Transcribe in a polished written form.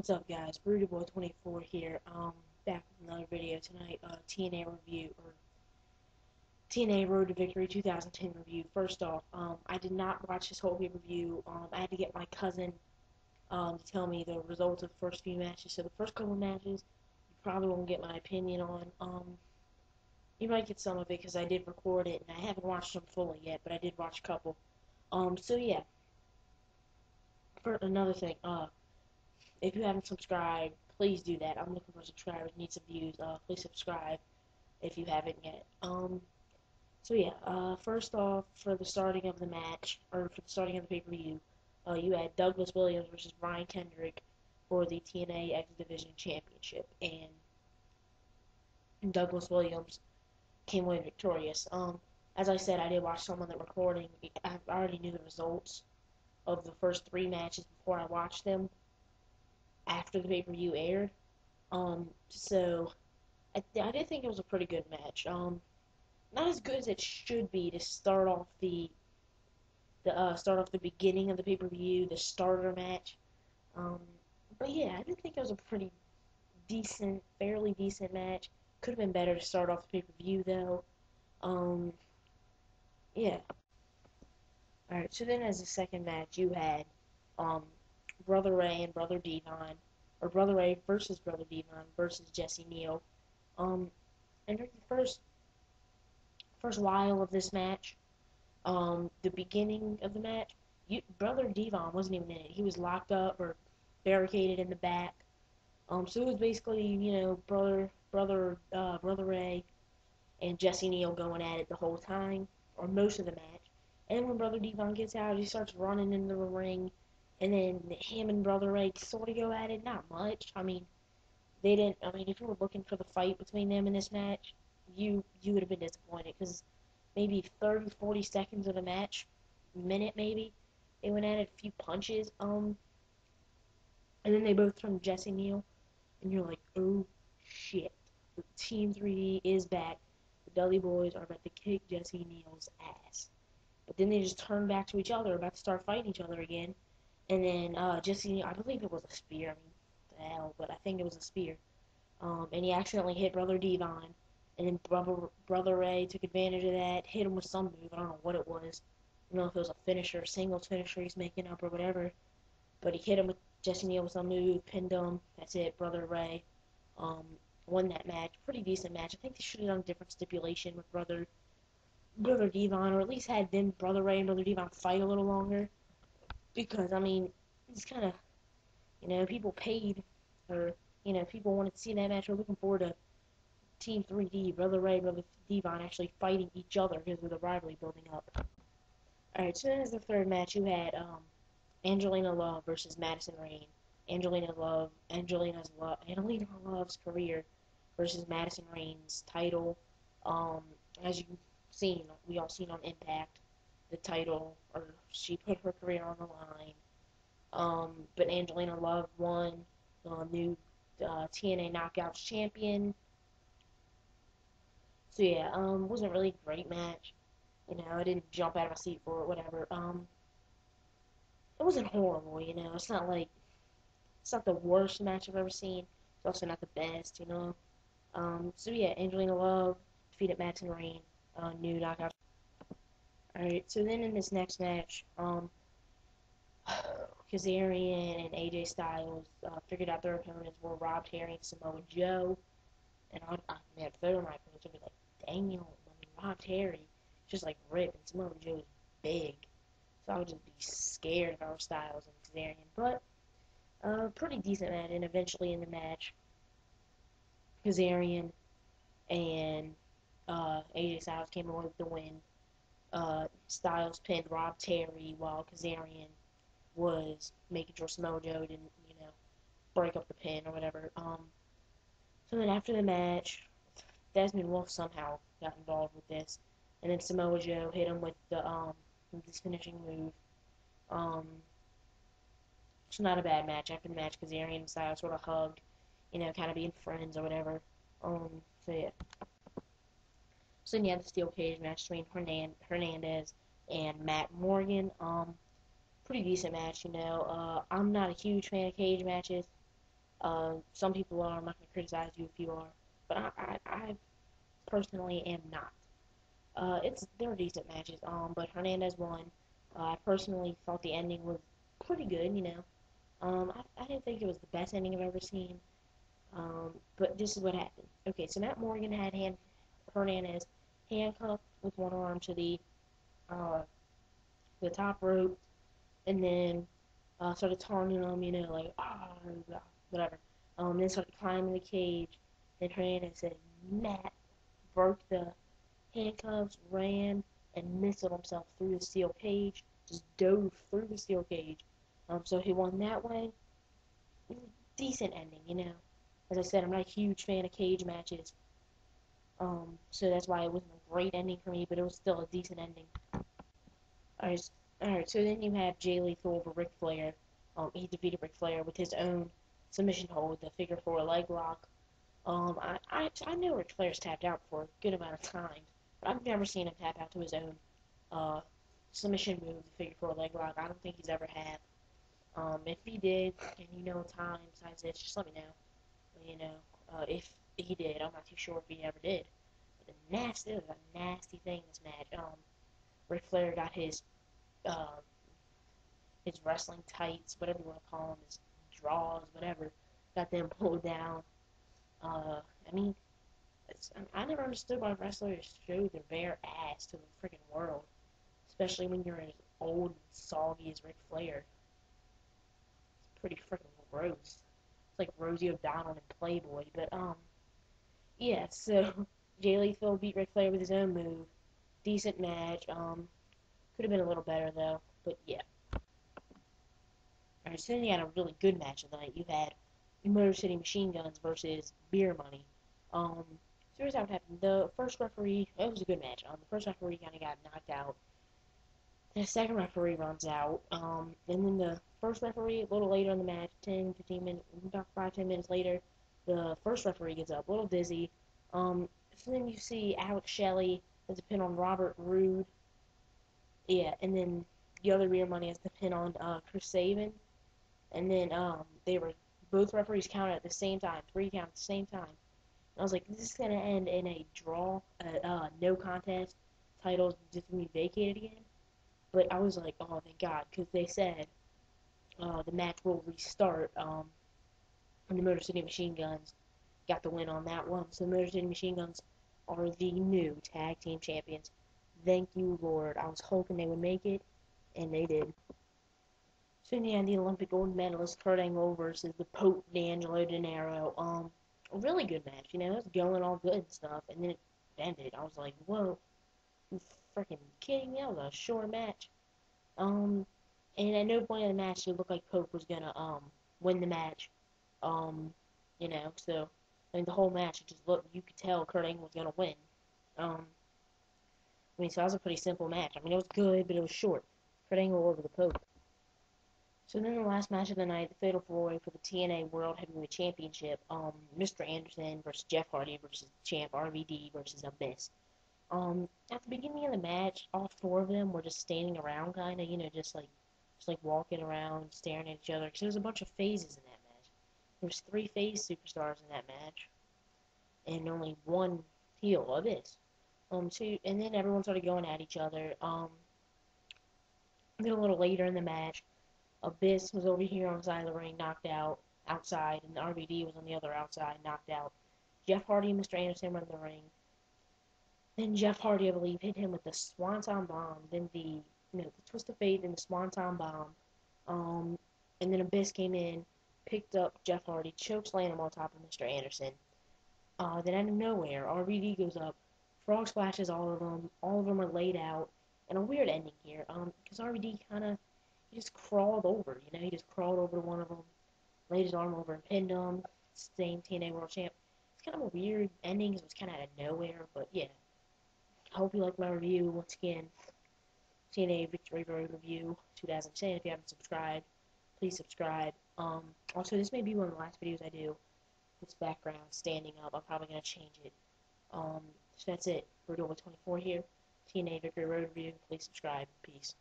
What's up, guys? BroodyBoy24 here. Back with another video tonight. TNA review or TNA Road to Victory 2010 review. First off, I did not watch this whole pay-per-view. I had to get my cousin to tell me the results of the first few matches. So the first couple of matches, you probably won't get my opinion on. You might get some of it because I did record it and I haven't watched them fully yet, but I did watch a couple. So yeah. For another thing, if you haven't subscribed, please do that. I'm looking for subscribers, need some views. Please subscribe if you haven't yet. So yeah, first off, for the starting of the match, or for the starting of the pay-per-view, you had Douglas Williams versus Brian Kendrick for the TNA X Division Championship, and Douglas Williams came away victorious. As I said, I did watch some of the recording. I already knew the results of the first three matches before I watched them after the pay-per-view aired. So I did think it was a pretty good match. Not as good as it should be to start off the beginning of the pay-per-view, the starter match. Um, but yeah, I did think it was a pretty decent, fairly decent match. Could have been better to start off the pay-per-view though. Um, yeah. All right. So then, as the second match, you had um, Brother Ray and Brother Devon, or Brother Ray versus Brother Devon versus Jesse Neal. And during the first while of this match, the beginning of the match, Brother Devon wasn't even in it. He was locked up or barricaded in the back. So it was basically, Brother Ray and Jesse Neal going at it the whole time, or most of the match. And then when Brother Devon gets out, he starts running into the ring, and then him and Brother Ray sort of go at it. Not much. I mean, they didn't. I mean, if you were looking for the fight between them in this match, you would have been disappointed because maybe 30, 40 seconds of the match, minute maybe, they went at it, a few punches, and then they both turned Jesse Neal, and you're like, oh shit, Team 3D is back. The Dudley Boys are about to kick Jesse Neal's ass. But then they just turned back to each other, about to start fighting each other again, and then Jesse Neal, I believe it was a spear. I mean, the hell, but I think it was a spear. And he accidentally hit Brother Devon, and then Brother Ray took advantage of that, hit him with some move. I don't know what it was. I don't know if it was a finisher, singles finisher he's making up or whatever. But he hit him with Jesse Neal with some move, pinned him. That's it. Brother Ray um, won that match. Pretty decent match. I think they should have done a different stipulation with Brother Devon, or at least had them Brother Ray and Brother Devon fight a little longer. Because I mean, it's kind of people paid, or people wanted to see that match. We're looking forward to Team 3D, Brother Ray, Brother Devon actually fighting each other because of the rivalry building up. Alright, so then as the third match, you had Angelina Love versus Madison Rayne. Angelina Love's career versus Madison Rayne's title. Um, as you've seen, we all seen on Impact, the title, or she put her career on the line. But Angelina Love won, new TNA Knockouts champion. So yeah, wasn't really a great match. I didn't jump out of my seat for it, whatever. It wasn't horrible, it's not the worst match I've ever seen. It's also not the best. So yeah, Angelina Love defeated Madison Rayne, new knockout. Alright, so then in this next match, Kazarian and AJ Styles figured out their opponents were Rob Terry and Samoa Joe. And man, if they were my opponents, I'd be like, dang, I mean, Rob Terry, just like Rip, and Samoa Joe's big. So I would just be scared of our Styles and Kazarian. But, pretty decent match, and eventually in the match, Kazarian and AJ Styles came away with the win. Styles pinned Rob Terry while Kazarian was making sure Samoa Joe didn't, break up the pin or whatever. So then after the match, Desmond Wolfe somehow got involved with this, and then Samoa Joe hit him with this finishing move. Um, it's not a bad match. After the match, Kazarian and Styles sort of hugged, kind of being friends or whatever. So yeah. So then you have the steel cage match between Hernandez and Matt Morgan. Pretty decent match. I'm not a huge fan of cage matches. Some people are. I'm not going to criticize you if you are, but I personally am not. They're decent matches. But Hernandez won. I personally thought the ending was pretty good. I didn't think it was the best ending I've ever seen. But this is what happened. Okay, so Matt Morgan had Hernandez handcuffed with one arm to uh, the top rope, and then started taunting him, like whatever. Then started climbing the cage. Then Hernandez said Matt broke the handcuffs, ran, and missiled himself through the steel cage. Just dove through the steel cage. So he won that way. Decent ending. As I said, I'm not a huge fan of cage matches. So that's why it wasn't a great ending for me, but it was still a decent ending. Alright, so then you have Jay Lethal over Ric Flair. He defeated Ric Flair with his own submission hold, the figure four leg lock. I know Ric Flair's tapped out for a good amount of time, but I've never seen him tap out to his own uh, submission move, the figure four leg lock. I don't think he's ever had. If he did, and you know time besides this, just let me know. If he did, I'm not too sure if he ever did. But it was a nasty thing in this match. Ric Flair got his wrestling tights, whatever you want to call them, his draws, whatever, got them pulled down. I mean, I never understood why wrestlers show their bare ass to the freaking world, especially when you're as old and soggy as Ric Flair. It's pretty freaking gross. It's like Rosie O'Donnell in Playboy, but yeah. So Jay Lethal beat Ric Flair with his own move. Decent match. Could have been a little better though, but yeah. Alright, so then you had a really good match of the night. You had Motor City Machine Guns versus Beer Money. So here's how it happened. The first referee, it was a good match. The first referee kind of got knocked out. The second referee runs out. And then the first referee, a little later in the match, 10, 15 minutes, about 5, 10 minutes later, the first referee gets up, a little dizzy. So then you see Alex Shelley has a pin on Robert Roode. Yeah, and then the other Beer Money has the pin on Chris Sabin. And then they were both referees counted at the same time, 3 counts at the same time. And I was like, this is gonna end in a draw, no contest. Titles just gonna be vacated again. But I was like, oh thank God, because they said the match will restart. And the Motor City Machine Guns got the win on that one. So the Motor City Machine Guns are the new tag team champions. Thank you, Lord. I was hoping they would make it, and they did. So in the end, the Olympic gold medalist Kurt Angle versus the Pope D'Angelo Dinero. A really good match. It was going all good and stuff, and then it ended. I was like, whoa, you freaking kidding me? That was a short match. Um, and at no point in the match did it look like Pope was gonna win the match. So I mean the whole match, it just looked, you could tell Kurt Angle was gonna win. So that was a pretty simple match. I mean, it was good, but it was short. Kurt Angle over the Pope. So then the last match of the night, the Fatal 4-Way for the TNA World Heavyweight Championship, Mr. Anderson versus Jeff Hardy versus champ RVD versus Abyss. At the beginning of the match, all 4 of them were just standing around, kind of, just like walking around, staring at each other, because there was a bunch of phases in that match. There was 3 phase superstars in that match, and only 1 heel, Abyss. And then everyone started going at each other. Then a little later in the match, Abyss was over here on the side of the ring, knocked out, outside, and the RVD was on the other outside, knocked out. Jeff Hardy and Mr. Anderson were in the ring. Then Jeff Hardy, I believe, hit him with the Swanton Bomb, then the Twist of Fate, and the Swanton Bomb. And then Abyss came in, picked up Jeff Hardy, chokeslammed him on top of Mr. Anderson. Then out of nowhere, RVD goes up, frog splashes all of them are laid out, and a weird ending here, because RVD he just crawled over, he just crawled over to one of them, laid his arm over and pinned him, same TNA World Champ. It's kind of a weird ending, it was kind of out of nowhere, but yeah. I hope you like my review, once again, TNA Victory Road Review 2010. If you haven't subscribed, please subscribe. Also, this may be one of the last videos I do. This background standing up, I'm probably going to change it. So that's it. We're doing 24 here. TNA Victory Road Review. Please subscribe. Peace.